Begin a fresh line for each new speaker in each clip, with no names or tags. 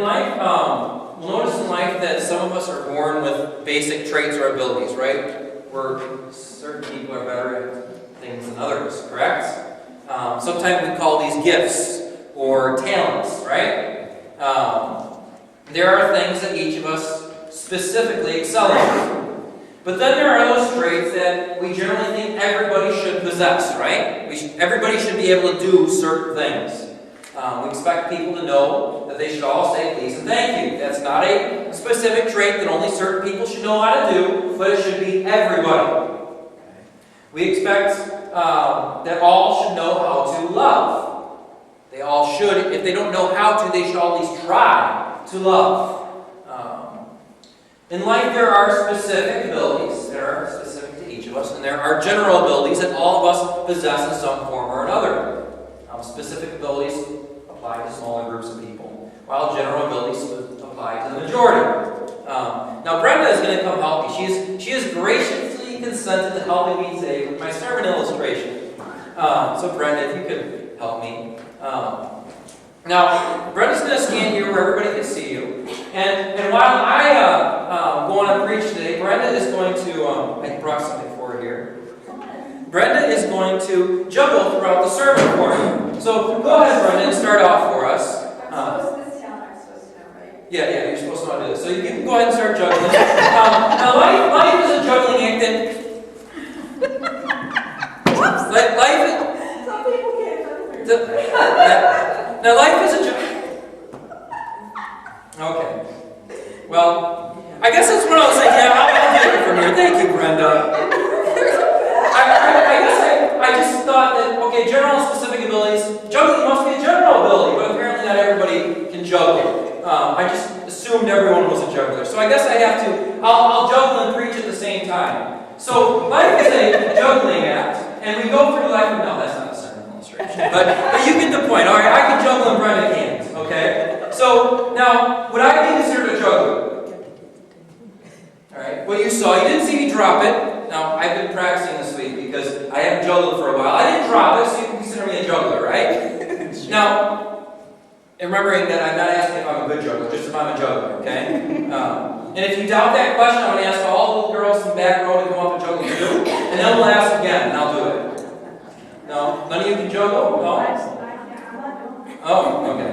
life, we'll notice in life that some of us are born with basic traits or abilities, right? Certain people are better at things than others, correct? Sometimes we call these gifts or talents, right? There are things that each of us specifically excel in. But then there are those traits that we generally think everybody should possess, right? Everybody should be able to do certain things. We expect people to know that they should all say please and thank you. That's not a specific trait that only certain people should know how to do, but it should be everybody. We expect that all should know how to love. They all should. If they don't know how to, they should at least try to love. In life, there are specific abilities that are specific to each of us, and there are general abilities that all of us possess in some form or another. Specific abilities apply to smaller groups of people, while general abilities apply to the majority. Now, Brenda is going to come help me. She has graciously consented to helping me today with my sermon illustration. So, Brenda, if you could help me. Now, Brenda's going to stand here where everybody can see you. And while I go on and preach today, Brenda is going to, I brought something for her here. Brenda is going to juggle throughout the sermon for you. So go ahead, Brenda, and start off for us.
I'm supposed to know, right?
Yeah, you're supposed to know how to do this. So you can go ahead and start juggling. Now, life is a juggling act that... life is...
Some people can't.
Now, life is a juggling... Okay. Well, I guess that's what I was thinking. I'll get it from here. Thank you, Brenda. I just thought that, okay, general and specific abilities, juggling must be a general ability, but apparently not everybody can juggle. I just assumed everyone was a juggler. So I guess I have to, I'll juggle and preach at the same time. So life is a juggling act, and we go through life, no, that's not a sermon illustration, but you get the point. All right, I can juggle and Brenda can't, okay? So now, would I be considered a juggler? All right, well, you saw, you didn't see me drop it. Now, I've been practicing this week because I haven't juggled for a while. I didn't drop it, so you can consider me a juggler, right? Now, and remembering that I'm not asking if I'm a good juggler, just if I'm a juggler, okay? And if you doubt that question, I'm going to ask all the little girls in the back row to come up and juggle too, and then we'll ask again, and I'll do it. No? None of you can juggle? No? Oh, okay.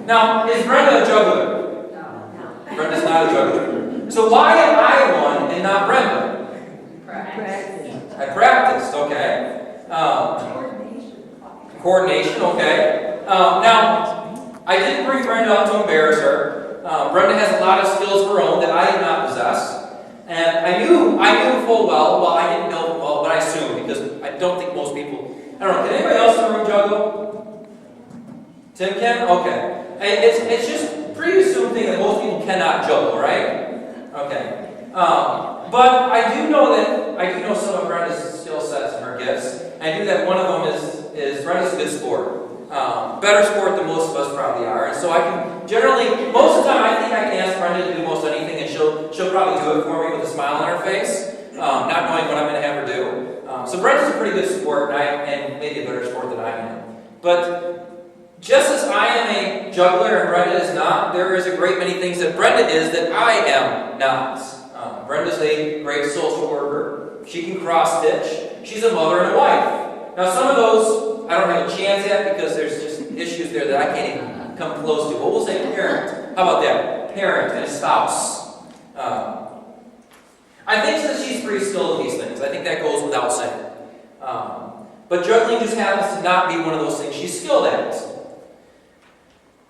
Now, is Brenda a juggler? No. Brenda's not a juggler. So why am I one and not Brenda? I practiced, okay. Coordination, okay. Now, I didn't bring Brenda up to embarrass her. Brenda has a lot of skills of her own that I do not possess. And I knew full well I didn't know well, but I assumed, because I don't think most people, I don't know, can anybody else in the room juggle? Tim can? Okay. It's just pretty assumed thing that most people cannot juggle, right? Okay. But I do know some of Brenda's skill sets and her gifts. I do that one of them is Brenda's a good sport. Better sport than most of us probably are. And so I can generally, most of the time I think I can ask Brenda to do most anything and she'll probably do it for me with a smile on her face, not knowing what I'm going to have her do. So Brenda's a pretty good sport and maybe a better sport than I am. But just as I am a juggler and Brenda is not, there is a great many things that Brenda is that I am not. Brenda's a great social worker. She can cross-stitch. She's a mother and a wife. Now, some of those I don't have a chance at because there's just issues there that I can't even come close to. But we'll say parent. How about that? Parent and a spouse. I think that she's pretty skilled at these things. I think that goes without saying. But juggling just happens to not be one of those things she's skilled at.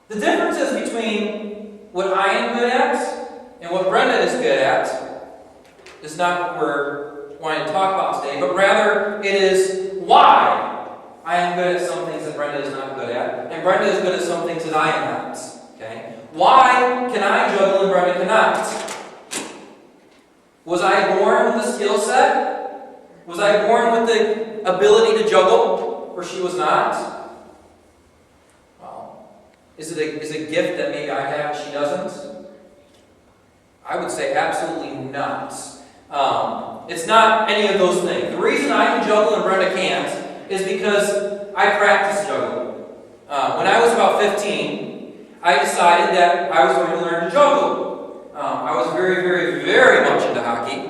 The differences between what I am good at and what Brenda is good at is not what we're wanting to talk about today, but rather it is why I am good at some things that Brenda is not good at, and Brenda is good at some things that I am not. Okay? Why can I juggle and Brenda cannot? Was I born with the skill set? Was I born with the ability to juggle, where she was not? Well, is it a gift that maybe I have and she doesn't? I would say absolutely not. It's not any of those things. The reason I can juggle and Brenda can't is because I practiced juggling. When I was about 15, I decided that I was going to learn to juggle. I was very, very, very much into hockey.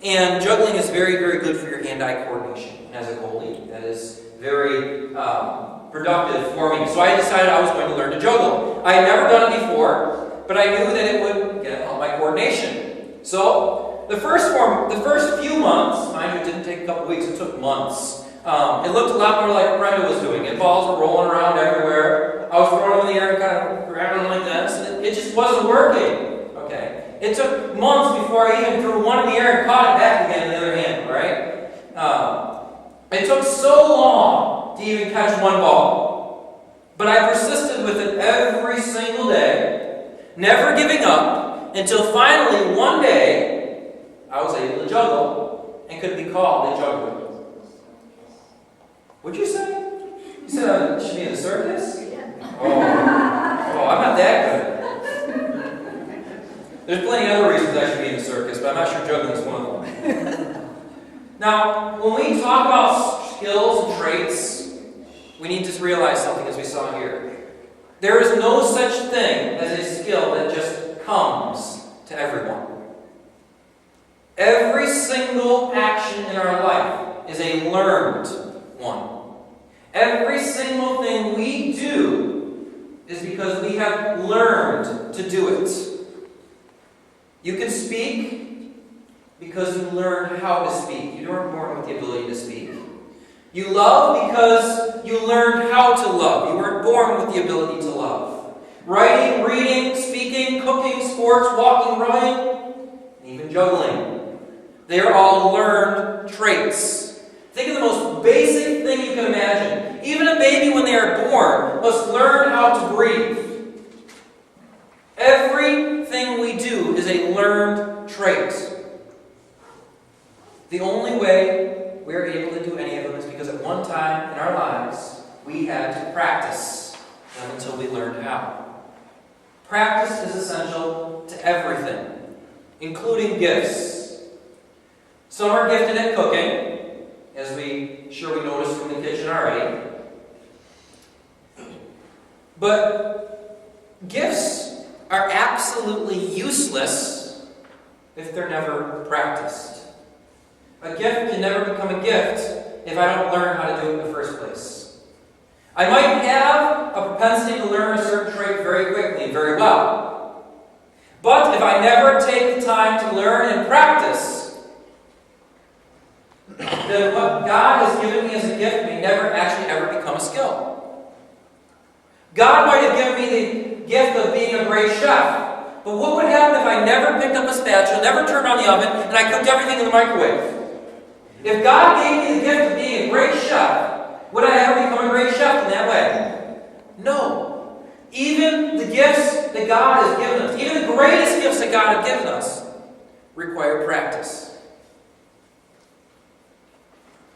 And juggling is very, very good for your hand-eye coordination. As a goalie, that is very productive for me. So I decided I was going to learn to juggle. I had never done it before, but I knew that it would help my coordination. So the first few months, mind you, it didn't take a couple weeks, it took months. It looked a lot more like Brenda was doing it. Balls were rolling around everywhere. I was throwing them in the air and kind of grabbing them like this, and it just wasn't working. Okay. It took months before I even threw one in the air and caught it back again in the other hand, right? It took so long to even catch one ball. But I persisted with it every single day, never giving up, until finally one day I was able to juggle and could be called a juggler. What'd you say? You said I should be in the circus? Oh, I'm not that good. There's plenty of other reasons I should be in the circus, but I'm not sure juggling is one of them. Now, when we talk about skills and traits, we need to realize something as we saw here. There is no such thing as a skill that just comes to everyone. Every single action in our life is a learned one. Every single thing we do is because we have learned to do it. You can speak because you learned how to speak. You weren't born with the ability to speak. You love because you learned how to love. You weren't born with the ability to love. Writing, reading, speaking, cooking, sports, walking, running, and even juggling. They are all learned traits. Think of the most basic thing you can imagine. Even a baby, when they are born, must learn how to breathe. Everything we do is a learned trait. The only way we are able to do any of them is because at one time in our lives, we had to practice them until we learned how. Practice is essential to everything, including gifts. Some are gifted at cooking, as we noticed from the kitchen already. But gifts are absolutely useless if they're never practiced. A gift can never become a gift if I don't learn how to do it in the first place. I might have a propensity to learn a certain trait very quickly and very well. But if I never take the time to learn and practice, then what God has given me as a gift may never actually ever become a skill. God might have given me the gift of being a great chef, but what would happen if I never picked up a spatula, never turned on the oven, and I cooked everything in the microwave? If God gave me the gift of being a great chef, would I ever become a great chef in that way? No. Even the gifts that God has given us, even the greatest gifts that God has given us, require practice.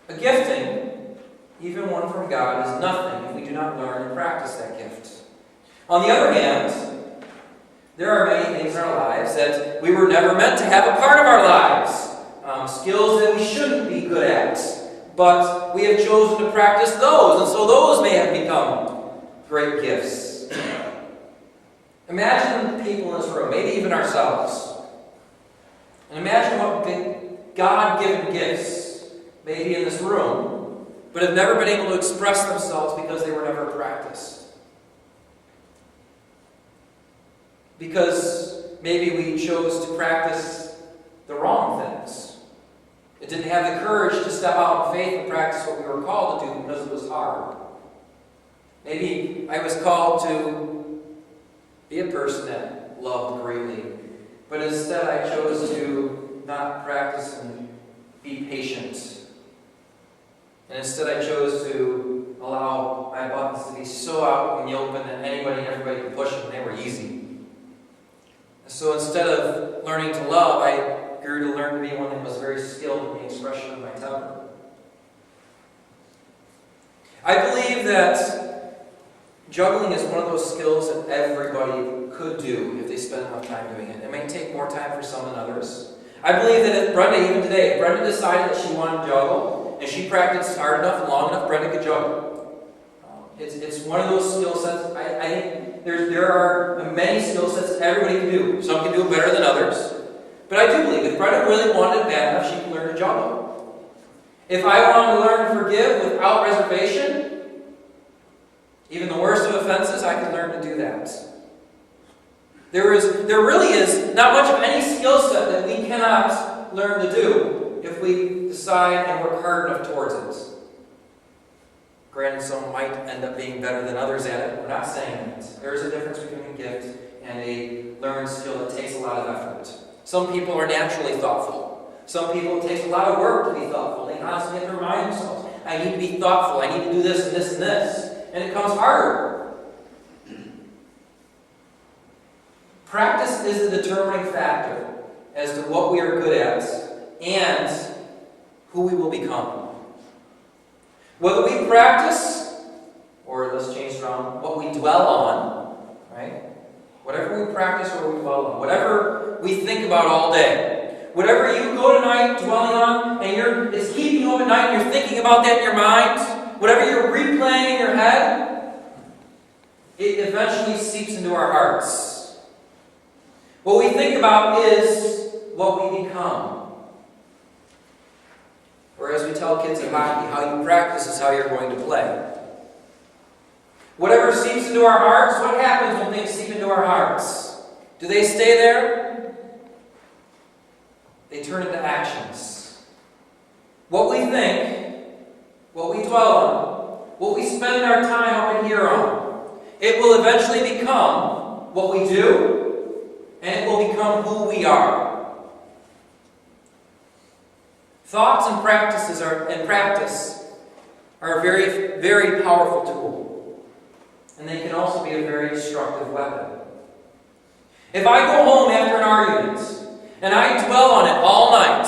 A gifting, even one from God, is nothing if we do not learn and practice that gift. On the other hand, there are many things in our lives that we were never meant to have a part of our lives. Skills that we shouldn't be good at, but we have chosen to practice those, and so those may have become great gifts. Imagine the people in this room, maybe even ourselves, and imagine what big God-given gifts may be in this room, but have never been able to express themselves because they were never practiced. Because maybe we chose to practice the wrong things. It didn't have the courage to step out in faith and practice what we were called to do because it was hard. Maybe I was called to be a person that loved greatly, but instead I chose to not practice and be patient. And instead I chose to allow my buttons to be so out in the open that anybody and everybody could push them and they were easy. And so instead of learning to love, I grew to learn to be one that was very skilled in the expression of my temper. I believe that juggling is one of those skills that everybody could do if they spent enough time doing it. It may take more time for some than others. I believe that if Brenda, even today, if Brenda decided that she wanted to juggle, and she practiced hard enough and long enough, Brenda could juggle. It's one of those skill sets. I think there are many skill sets that everybody can do. Some can do it better than others. But I do believe if Brenda really wanted it bad enough, she could learn to juggle. If I wanted to learn to forgive without reservation, even the worst of offenses, I can learn to do that. There really is not much of any skill set that we cannot learn to do if we decide and work hard enough towards it. Granted, some might end up being better than others at it. We're not saying that. There is a difference between a gift and a learned skill that takes a lot of effort. Some people are naturally thoughtful. Some people, it takes a lot of work to be thoughtful. They constantly have to remind themselves, I need to be thoughtful. I need to do this and this and this. And it comes harder. Practice is the determining factor as to what we are good at and who we will become. Whether we practice, or let's change it around, what we dwell on, right? Whatever we practice or we dwell on, whatever we think about all day, whatever you go tonight dwelling on, and it's keeping you up at night and you're thinking about that in your mind, whatever you're replaying in your head, it eventually seeps into our hearts. What we think about is what we become. Or as we tell kids in hockey, how you practice is how you're going to play. Whatever seeps into our hearts, what happens when things seep into our hearts? Do they stay there? They turn into actions. What we think, what we dwell on, what we spend our time up in here on, it will eventually become what we do, and it will become who we are. Thoughts and practice are a very, very powerful tool. And they can also be a very destructive weapon. If I go home after an argument, and I dwell on it all night,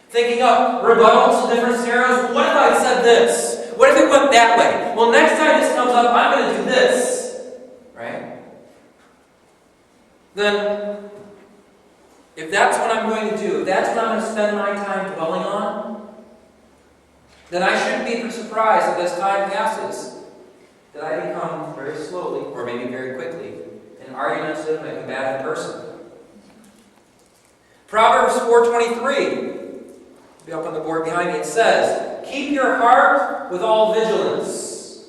thinking up rebuttals and different scenarios, what if I said this? What if it went that way? Well, next time this comes up, I'm going to do this. Right? Then, if that's what I'm going to do, if that's what I'm going to spend my time dwelling on, then I shouldn't be surprised that as time passes, that I become very slowly, or maybe very quickly, an argumentative and combative person. Proverbs 4:23, be up on the board behind me, it says, "Keep your heart with all vigilance,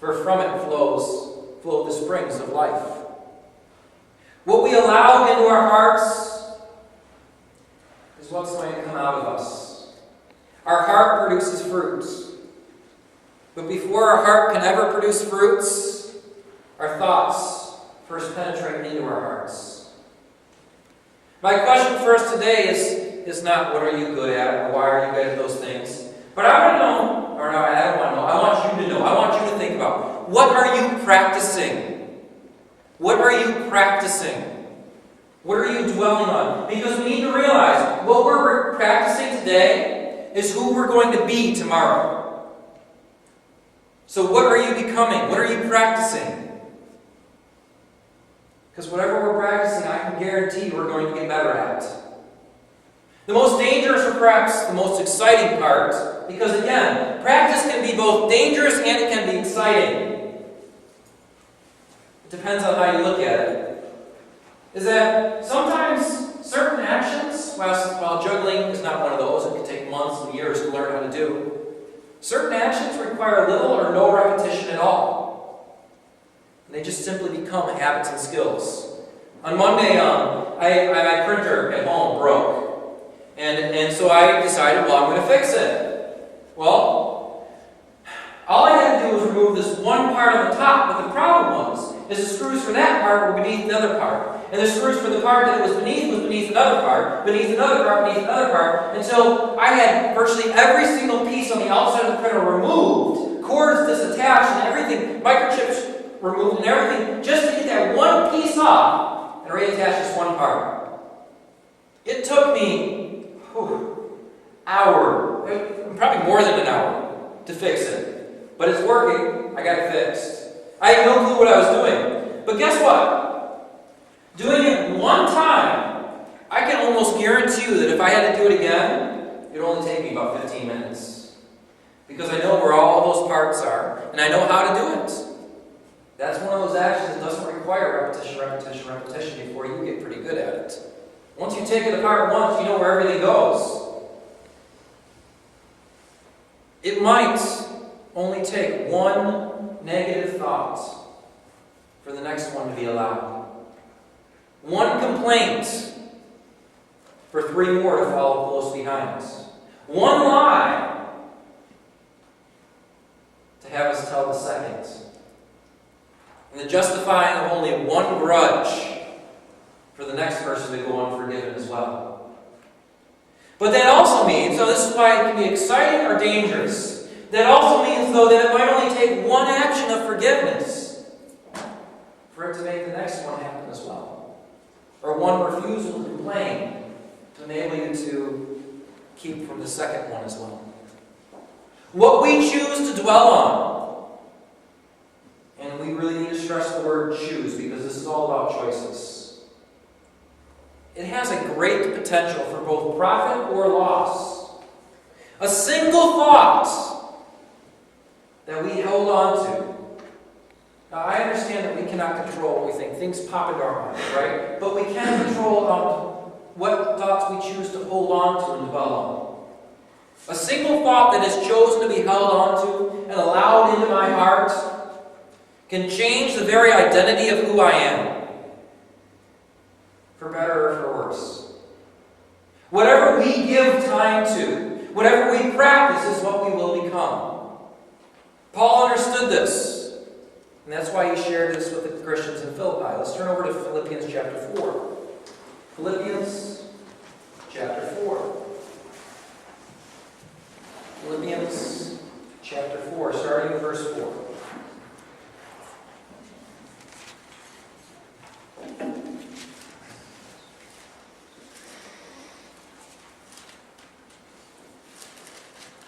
for from it flow the springs of life." What we allow into our hearts is what's going to come out of us. Our heart produces fruits. But before our heart can ever produce fruits, our thoughts first penetrate into our hearts. My question for us today is not what are you good at or why are you good at those things. But I want to know, or no, I don't want to know, I want you to know, I want you to think about, what are you practicing? What are you practicing? What are you dwelling on? Because we need to realize what we're practicing today is who we're going to be tomorrow. So what are you becoming? What are you practicing? Because whatever we're practicing, I can guarantee we're going to get better at. The most dangerous or perhaps the most exciting part, because again, practice can be both dangerous and it can be exciting. It depends on how you look at it. Is that sometimes certain actions, while juggling is not one of those, it can take months and years to learn how to do. Certain actions require little or no repetition at all. And they just simply become habits and skills. On Monday, my printer at home broke. And so I decided, well, I'm going to fix it. Well, all I had to do was remove this one part on the top, but the problem is the screws for that part were beneath the other part. And the screws for the part that was beneath another part, beneath another part, until I had virtually every single piece on the outside of the printer removed, cords disattached and everything, microchips removed and everything, just to get that one piece off and reattach this one part. It took me hour, probably more than an hour, to fix it. But it's working. I got it fixed. I had no clue what I was doing. But guess what? Doing it one time, I can almost guarantee you that if I had to do it again, it would only take me about 15 minutes. Because I know where all those parts are, and I know how to do it. That's one of those actions that doesn't require repetition before you get pretty good at it. Once you take it apart once, you know where everything goes. It might only take one negative thought for the next one to be allowed. One complaint for 3 more to follow close behind. One lie to have us tell the second. And the justifying of only one grudge for the next person to go unforgiven as well. But that also means, so this is why it can be exciting or dangerous. That also means, though, that it might only take one action of forgiveness for it to make the next one happen as well. Or one refusal to complain to enable you to keep from the second one as well. What we choose to dwell on, and we really need to stress the word choose because this is all about choices. It has a great potential for both profit or loss. A single thought that we hold on to. Now, I understand that we cannot control what we think. Things pop into our minds, right? But we can control what thoughts we choose to hold on to and dwell on. A single thought that is chosen to be held on to and allowed into my heart can change the very identity of who I am. For better or for worse. Whatever we give time to, whatever we practice is what we will become. Paul understood this. And that's why he shared this with the Christians in Philippi. Let's turn over to Philippians chapter 4. Philippians chapter 4. Philippians chapter 4, starting in verse 4.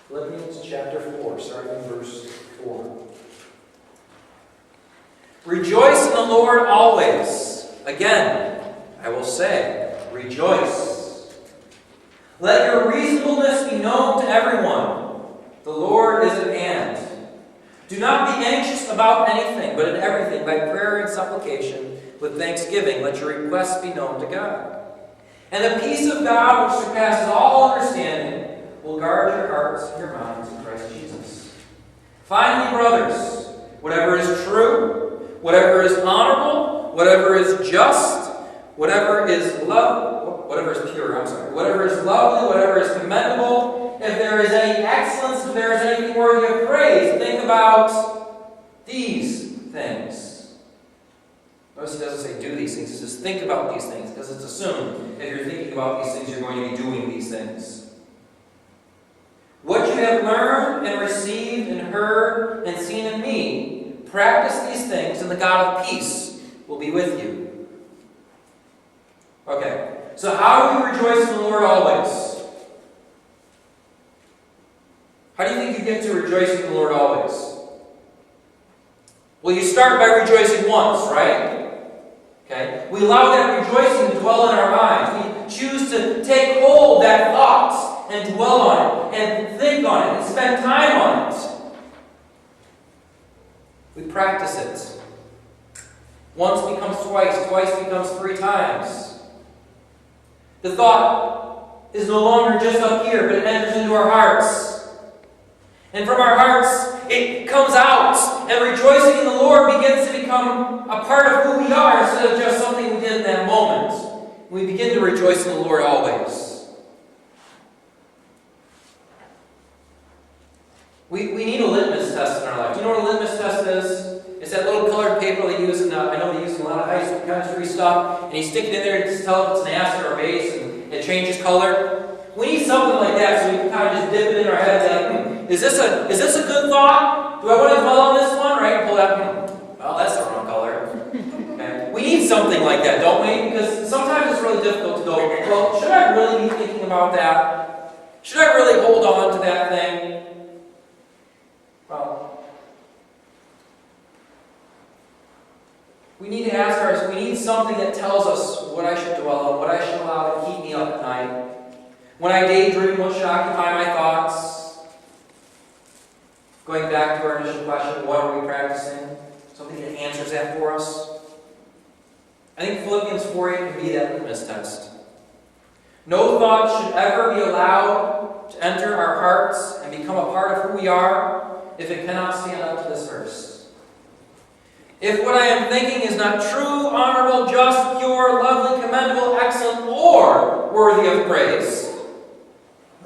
Philippians chapter 4, starting in verse 4. Rejoice in the Lord always. Again, I will say, rejoice. Let your reasonableness be known to everyone. The Lord is at hand. Do not be anxious about anything, but in everything, by prayer and supplication, with thanksgiving, let your requests be known to God. And the peace of God, which surpasses all understanding, will guard your hearts and your minds in Christ Jesus. Finally, brothers, whatever is true, whatever is honorable, whatever is just, whatever is pure, whatever is lovely, whatever is commendable, if there is any excellence, if there is anything worthy of praise, think about these things. Notice he doesn't say do these things, he says think about these things, because it's assumed if you're thinking about these things, you're going to be doing these things. What you have learned and received and heard and seen in me, practice these things, and the God of peace will be with you. Okay, so how do we rejoice in the Lord always? How do you think you get to rejoicing in the Lord always? Well, you start by rejoicing once, right? Okay, we allow that rejoicing to dwell in our minds. We choose to take hold of that thought and dwell on it, and think on it, and spend time on it. We practice it. Once becomes twice, twice becomes 3 times. The thought is no longer just up here, but it enters into our hearts. And from our hearts, it comes out, and rejoicing in the Lord begins to become a part of who we are instead of just something we did in that moment. We begin to rejoice in the Lord always. We need a litmus test in our life. Do you know what a litmus test is? It's that little colored paper they use in, I know they use in a lot of high school chemistry stuff, and you stick it in there and just tell if it's an acid or a base, and it changes color. We need something like that so we can kind of just dip it in our heads like, is this a good thought? Do I want to dwell on this one? Right? Pull that, well, that's the wrong color. Okay. We need something like that, don't we? Because sometimes it's really difficult to go, well, should I really be thinking about that? Should I really hold on to that thing? Well, we need to ask ourselves, we need something that tells us what I should dwell on, what I should allow to keep me up at night. When I daydream, what should occupy my thoughts? Going back to our initial question, what are we practicing? Something to answers that for us? I think Philippians 4:8 can be that litmus test. No thought should ever be allowed to enter our hearts and become a part of who we are if it cannot stand up to this verse. If what I am thinking is not true, honorable, just, pure, lovely, commendable, excellent, or worthy of praise,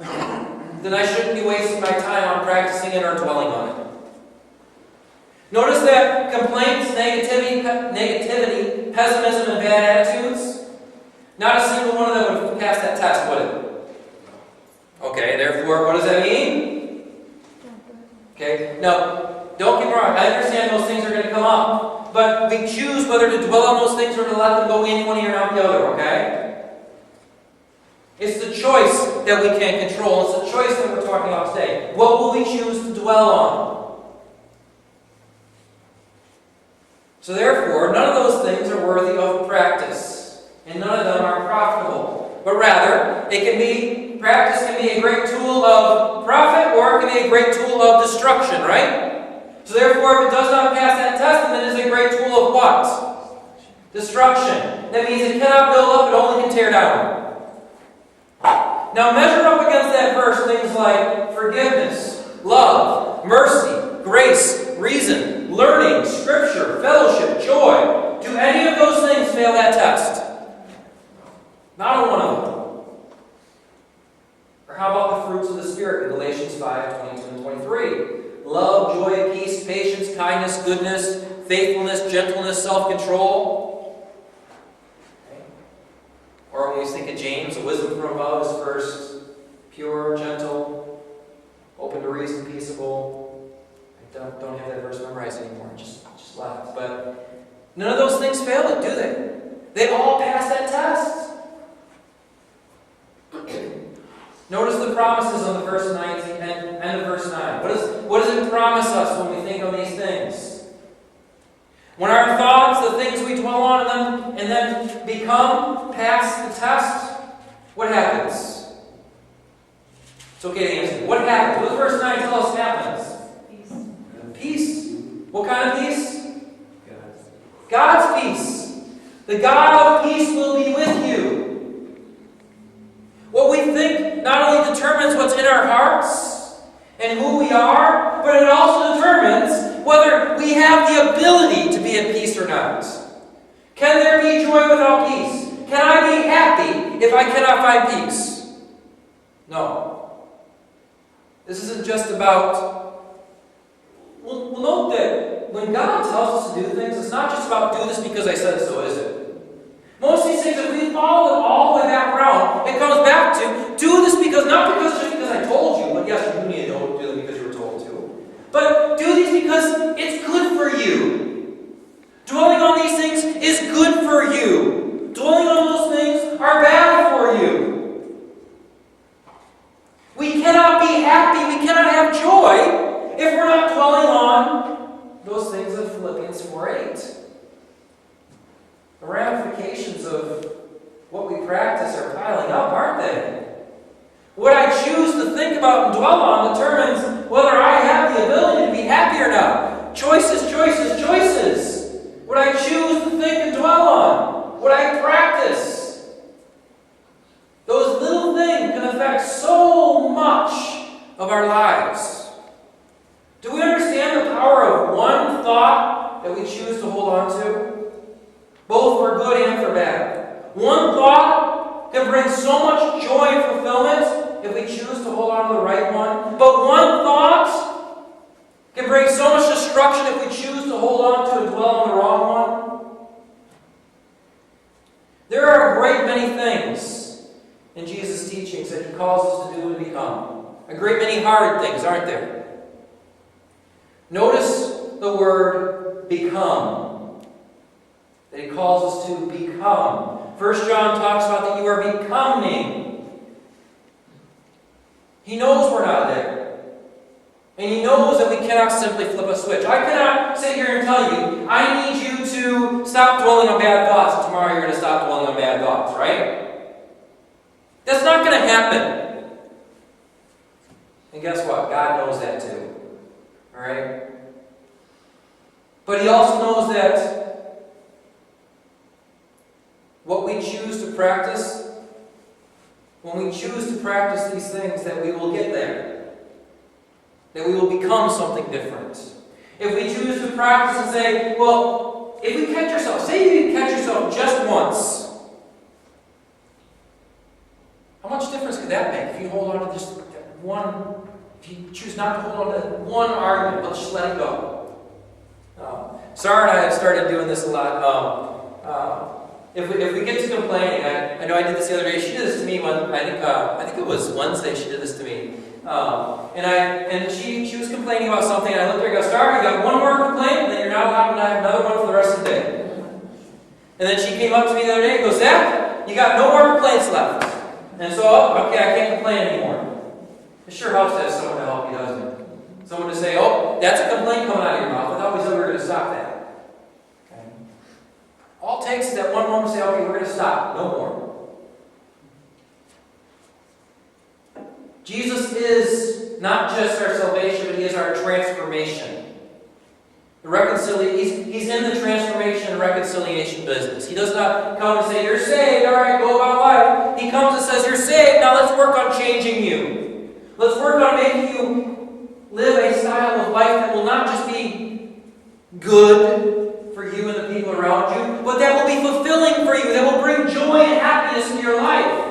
then I shouldn't be wasting my time on practicing it or dwelling on it. Notice that complaints, negativity, pessimism, and bad attitudes, not a single one of them would have passed that test, would it? Okay, therefore, what does that mean? Okay, now, don't get me wrong, I understand those things are going to come up, but we choose whether to dwell on those things or to let them go in one ear and out the other, okay? It's the choice that we can't control. It's the choice that we're talking about today. What will we choose to dwell on? So therefore, none of those things are worthy of practice, and none of them are profitable. But rather, practice can be a great tool of profit, or it can be a great tool of destruction, right? So therefore, if it does not pass that test, then it is a great tool of what? Destruction. That means it cannot build up, it only can tear down. Now measure up against that verse things like forgiveness, love, mercy, grace, reason, learning, scripture, fellowship, joy. Do any of those things fail that test? Not one of them. Or how about the fruits of the Spirit in Galatians 5:22 and 23? Love, joy, peace, patience, kindness, goodness, faithfulness, gentleness, self-control. Or when we think of James, the wisdom from above is first pure, gentle, open to reason, peaceable. I don't have that verse memorized anymore. Just left. But none of those things fail it, do they? They all pass that test. Notice the promises on the verse 19 and end of verse 9. What does it promise us when we think of these things? When our thoughts, the things we dwell on them, and then pass the test, what happens? It's okay to answer. What happens? What does verse 9 tell us happens?
Peace.
Peace. What kind of peace? God's peace. The God of peace will be with you. What we think not only determines what's in our hearts and who we are, but it also determines whether we have the ability to be at peace or not. Can there be joy without peace? Can I be happy if I cannot find peace? No. This isn't just about... Well, note that when God tells us to do things, it's not just about do this because I said so, is it? Most of these things, if we follow them all the way back around, it comes back to do this because, not because just because I told you, but yes, you need to do them because you were told to. But do these because it's good for you. Dwelling on these things is good for you. Dwelling on those things are bad for you. We cannot be happy, we cannot have joy if we're not dwelling on those things of Philippians 4:8. The ramifications of what we practice are piling up, aren't they? What I choose to think about and dwell on determines whether I have the ability to be happy or not. Choices, choices, choices. What I choose to think and dwell on. What I practice. Those little things can affect so much of our lives. Do we understand the power of one thought that we choose to hold on to? Both for good and for bad. One thought can bring so much joy and fulfillment if we choose to hold on to the right one. But one thought can bring so much destruction if we choose to hold on to and dwell on the wrong one. There are a great many things in Jesus' teachings that He calls us to do and become. A great many hard things, aren't there? Notice the word become. That He calls us to become. 1 John talks about that you are becoming. He knows we're not there. And He knows that we cannot simply flip a switch. I cannot sit here and tell you, I need you to stop dwelling on bad thoughts, and tomorrow you're going to stop dwelling on bad thoughts, right? That's not going to happen. And guess what? God knows that too. Alright? But But he also knows that what we choose to practice, when we choose to practice these things, that we will get there. That we will become something different. If we choose to practice and say, well, if you catch yourself, say you catch yourself just once, how much difference could that make if you hold on to just one, if you choose not to hold on to one argument, but just let it go? Sarah and I have started doing this a lot. If we get to complaining, I know I did this the other day. She did this to me when I think it was Wednesday. She did this to me, and she was complaining about something. And I looked at her and go, "Sarah, you got one more complaint, and then you're not allowed to have another one for the rest of the day." And then she came up to me the other day and goes, "Zach, you got no more complaints left." And so, okay, I can't complain anymore. It sure helps to have someone to help you, doesn't it? Someone to say, "Oh, that's a complaint coming out of your mouth. I thought we said we were going to stop that." Okay. All it takes is that one moment to say, "Okay, we're going to stop. No more." Jesus is not just our salvation, but He is our transformation. He's in the transformation and reconciliation business. He does not come and say, "You're saved, all right, go about life." He comes and says, "You're saved, now let's work on changing you. Let's work on making you live a style of life that will not just be good for you and the people around you, but that will be fulfilling for you, that will bring joy and happiness into your life."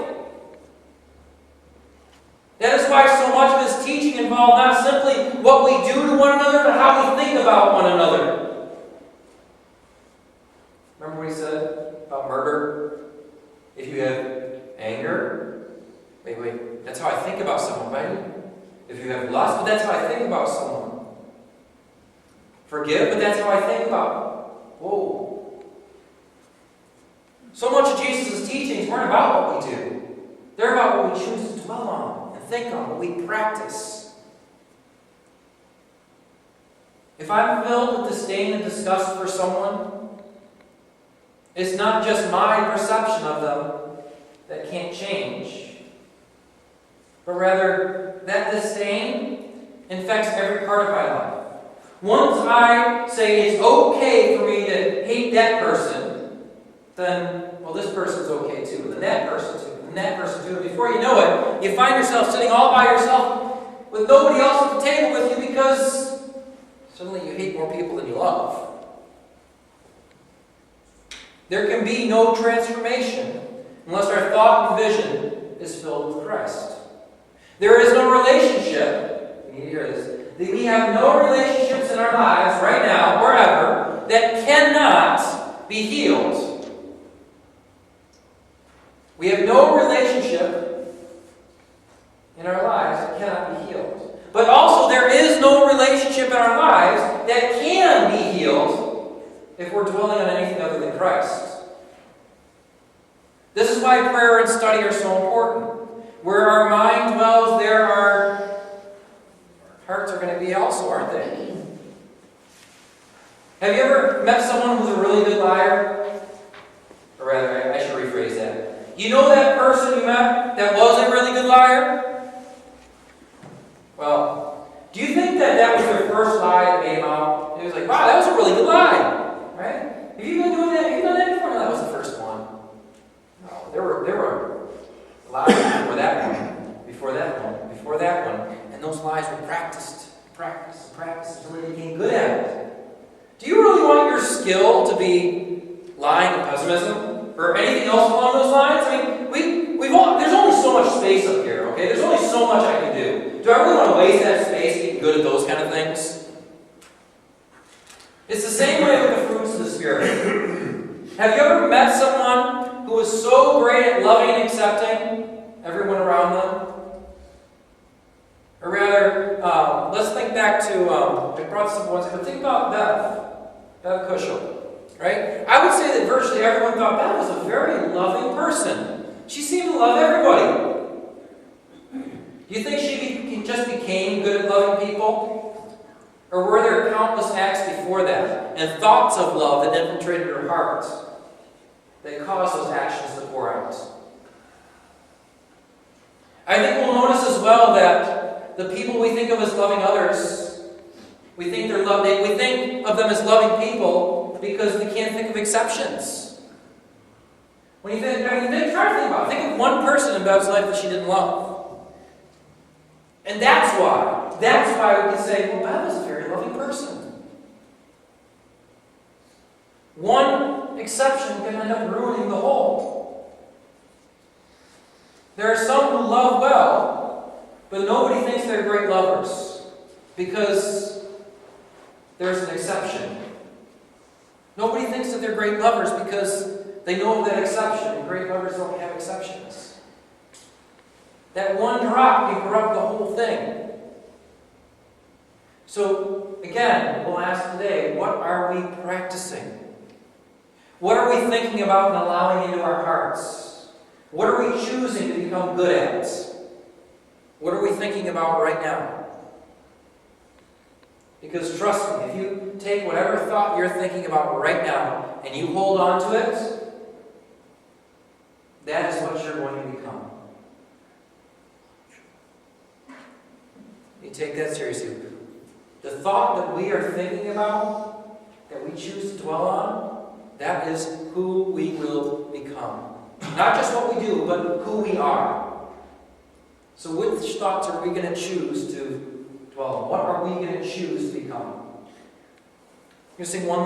That is why so much of His teaching involved not simply what we do to one another, but how we think about one another. Remember what He said about murder? If you have anger, wait, that's how I think about someone, right? If you have lust, but that's how I think about someone. Forgive, but that's how I think about. Whoa. So much of Jesus' teachings weren't about what we do. They're about what we choose to dwell on. Think on what we practice. If I'm filled with disdain and disgust for someone, it's not just my perception of them that can't change, but rather that disdain infects every part of my life. Once I say it's okay for me to hate that person, then, well, this person's okay too, and then that person too. And that person too. And before you know it, you find yourself sitting all by yourself with nobody else at the table with you because suddenly you hate more people than you love. There can be no transformation unless our thought and vision is filled with Christ. There is no relationship, you need to hear this, we have no relationships in our lives right now or ever that cannot be healed. We have no relationship in our lives that cannot be healed. But also, there is no relationship in our lives that can be healed if we're dwelling on anything other than Christ. This is why prayer and study are so important. Where our mind dwells, there our hearts are going to be also, aren't they? Have you ever met someone who's a really good liar? Or rather, I should rephrase that. You know that person you met that was a really good liar? Well, do you think that was their first lie that made them out? It was like, wow, that was a really good lie. Right? Have you been doing that? Have you done that before? No, that was the first one. No, there were lies before that one, before that one, before that one. And those lies were practiced until they became good at it. Do you really want your skill to be lying and pessimism? Or anything else along those lines? I mean, there's only so much space up here, okay? There's only so much I can do. Do I really want to waste that space being good at those kind of things? It's the same way with the fruits of the Spirit. Have you ever met someone who was so great at loving and accepting everyone around them? Or rather, let's think back to, I brought this up once, but think about Bev Cushel. Right? I would say that virtually everyone thought that was a very loving person. She seemed to love everybody. Do you think she just became good at loving people? Or were there countless acts before that and thoughts of love that infiltrated her heart that caused those actions to pour out? I think we'll notice as well that the people we think of as loving others We think they're we think of them as loving people because we can't think of exceptions. When you think, try to think about it. Think of one person in Bev's life that she didn't love. And that's why we can say, well, Bev is a very loving person. One exception can end up ruining the whole. There are some who love well, but nobody thinks they're great lovers because there's an exception. Nobody thinks that they're great lovers because they know of that exception, and great lovers don't have exceptions. That one drop can corrupt the whole thing. So, again, we'll ask today, what are we practicing? What are we thinking about and allowing into our hearts? What are we choosing to become good at? What are we thinking about right now? Because trust me, if you take whatever thought you're thinking about right now and you hold on to it, that is what you're going to become. You take that seriously. The thought that we are thinking about, that we choose to dwell on, that is who we will become. Not just what we do, but who we are. So which thoughts are we going to choose to dwell on? What are we going to choose to become? You sing one